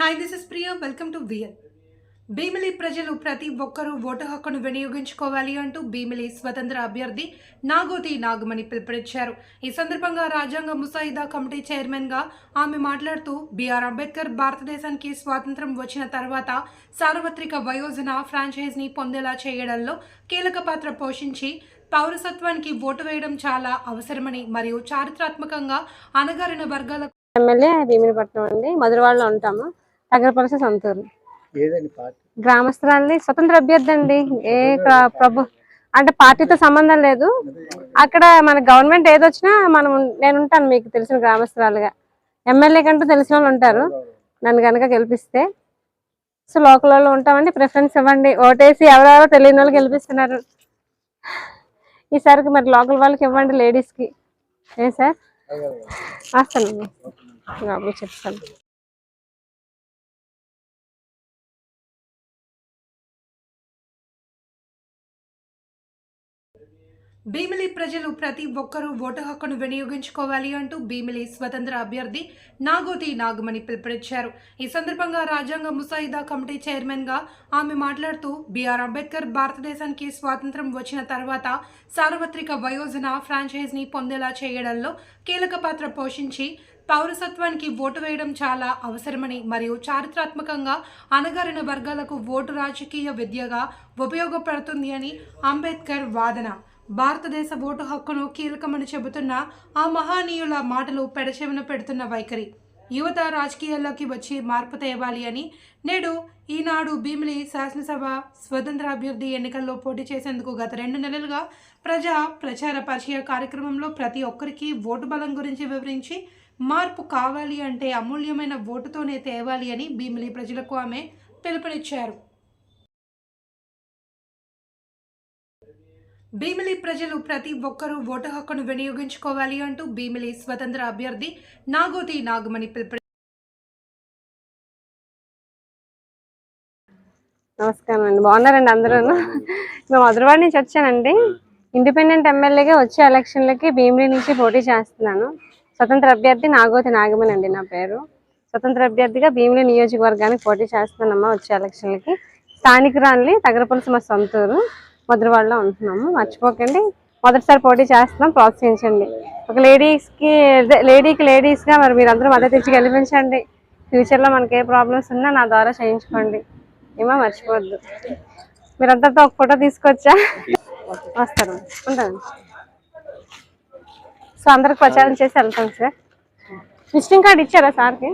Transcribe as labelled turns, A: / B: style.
A: Hi, this is Priya. Welcome to VL. Bheemili ప్రజలు ప్రతి ఒక్కరూ ఓటు హక్కును వినియోగించుకోవాలి అంటూ భీమిలి స్వతంత్ర అభ్యర్థి నాగోతి నాగమణి పిలుపునిచ్చారు. ఈ సందర్భంగా రాజ్యాంగ ముసాయిదా కమిటీ చైర్మన్గా ఆమె మాట్లాడుతూ బీఆర్ అంబేద్కర్ భారతదేశానికి స్వాతంత్రం వచ్చిన తర్వాత సార్వత్రిక వయోజన ఫ్రాంచైజీని పొందేలా చేయడంలో కీలక పాత్ర పోషించి పౌరసత్వానికి ఓటు వేయడం చాలా అవసరమని మరియు చారిత్రాత్మకంగా అణగారిన వర్గాలకు
B: ఎమ్మెల్యే భీమినిపట్నం అండి. మధురవాడలో ఉంటాము. తగరపలస సొంతూరు. గ్రామస్తురాలి స్వతంత్ర అభ్యర్థి అండి. ప్రభు అంటే పార్టీతో సంబంధం లేదు. అక్కడ మన గవర్నమెంట్ ఏదొచ్చినా నేను ఉంటాను. మీకు తెలిసిన గ్రామస్తురాలుగా ఎమ్మెల్యే కంటూ తెలిసిన వాళ్ళు ఉంటారు. నన్ను కనుక గెలిపిస్తే సో లోకల్ వాళ్ళు ఉంటామండి. ప్రిఫరెన్స్ ఇవ్వండి. ఓటేసి ఎవరెవరో తెలియని వాళ్ళు గెలిపిస్తున్నారు. ఈసారికి మరి లోకల్ వాళ్ళకి ఇవ్వండి, లేడీస్కి. ఏ సార్ వస్తాను, చెప్తాను.
A: భీమిలి ప్రజలు ప్రతి ఒక్కరూ ఓటు హక్కును వినియోగించుకోవాలి అంటూ భీమిలి స్వతంత్ర అభ్యర్థి నాగోతి నాగమణి పిలుపునిచ్చారు. ఈ సందర్భంగా రాజ్యాంగ ముసాయిదా కమిటీ చైర్మన్గా ఆమె మాట్లాడుతూ బీఆర్ అంబేద్కర్ భారతదేశానికి స్వాతంత్రం వచ్చిన తర్వాత సార్వత్రిక వయోజన ఫ్రాంచైజీని పొందేలా చేయడంలో కీలక పాత్ర పోషించి పౌరసత్వానికి ఓటు వేయడం చాలా అవసరమని మరియు చారిత్రాత్మకంగా అణగారిన వర్గాలకు ఓటు రాజకీయ విద్యగా ఉపయోగపడుతుంది అని అంబేద్కర్ వాదన. భారతదేశ ఓటు హక్కును కీలకమని చెబుతున్న ఆ మహానీయుల మాటలు పెడచెవిన పెడుతున్న వైఖరి యువత రాజకీయాల్లోకి వచ్చి మార్పు తేవాలి అని నేడు ఈనాడు భీమిలి శాసనసభ స్వతంత్ర అభ్యర్థి ఎన్నికల్లో పోటీ చేసేందుకు గత 2 నెలలుగా ప్రచార పరిచయ కార్యక్రమంలో ప్రతి ఒక్కరికి ఓటు బలం గురించి వివరించి మార్పు కావాలి అంటే అమూల్యమైన ఓటుతోనే తేవాలి అని భీమిలి ప్రజలకు ఆమె పిలుపునిచ్చారు. భీమిలి ప్రజలు ప్రతి ఒక్కరూ ఓటు హక్కును వినియోగించుకోవాలి అంటూ భీమిలి స్వతంత్ర అభ్యర్థి నాగోతి నాగమణి పిలుపు.
B: నమస్కారం అండి. బాగున్నారండి అందరూ? మేము మధురవాడ నుంచి వచ్చానండి. ఇండిపెండెంట్ ఎమ్మెల్యేగా వచ్చే ఎలక్షన్లకి భీమిలి నుంచి పోటీ చేస్తున్నాను. స్వతంత్ర అభ్యర్థి నాగోతి నాగమణి అండి నా పేరు. స్వతంత్ర అభ్యర్థిగా భీమిలి నియోజకవర్గానికి పోటీ చేస్తున్నానమ్మా. వచ్చే ఎలక్షన్లకి స్థానికురాలి తగరపలస మా సొంతూరు. మధురవాడలో ఉంటున్నాము. మర్చిపోకండి, మొదటిసారి పోటీ చేస్తున్నాం, ప్రోత్సహించండి. ఒక లేడీస్గా మరి మీరందరూ మద్దతు ఇచ్చి గెలిపించండి. ఫ్యూచర్లో మనకి ఏ ప్రాబ్లమ్స్ ఉన్నా నా ద్వారా చేయించుకోండి. ఏమో మర్చిపోవద్దు. మీరందరితో ఒక ఫోటో తీసుకొచ్చా వస్తాను, ఉంటాను. సో అందరికి ప్రచారం చేసి వెళ్తాం సార్. విజిటింగ్ కార్డు ఇచ్చారా సార్కి?